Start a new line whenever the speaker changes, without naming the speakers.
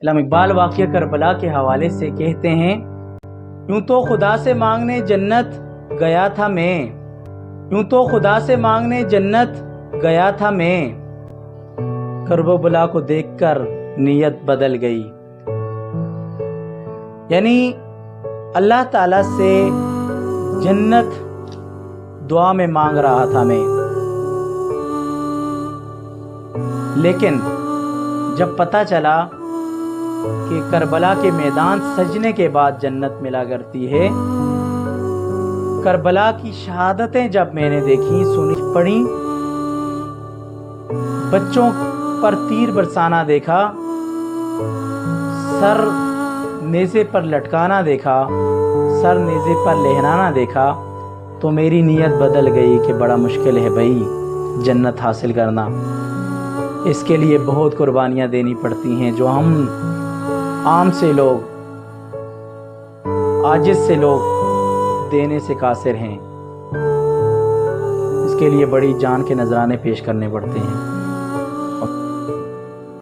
علامہ اقبال واقعہ کربلا کے حوالے سے کہتے ہیں، یوں تو خدا سے مانگنے جنت گیا تھا میں، یوں تو خدا سے مانگنے جنت گیا تھا میں، کرب و بلا کو دیکھ کر نیت بدل گئی۔ یعنی اللہ تعالیٰ سے جنت دعا میں مانگ رہا تھا میں، لیکن جب پتہ چلا کہ کربلا کے میدان سجنے کے بعد جنت ملا کرتی ہے، کربلا کی شہادتیں جب میں نے دیکھی، سنی، پڑھی، بچوں پر تیر برسانا دیکھا، سر نیزے پر لٹکانا دیکھا، سر نیزے پر لہرانا دیکھا، تو میری نیت بدل گئی کہ بڑا مشکل ہے بھائی جنت حاصل کرنا، اس کے لیے بہت قربانیاں دینی پڑتی ہیں جو ہم عام سے لوگ، عاجز سے لوگ دینے سے قاصر ہیں، اس کے لیے بڑی جان کے نذرانے پیش کرنے پڑتے ہیں۔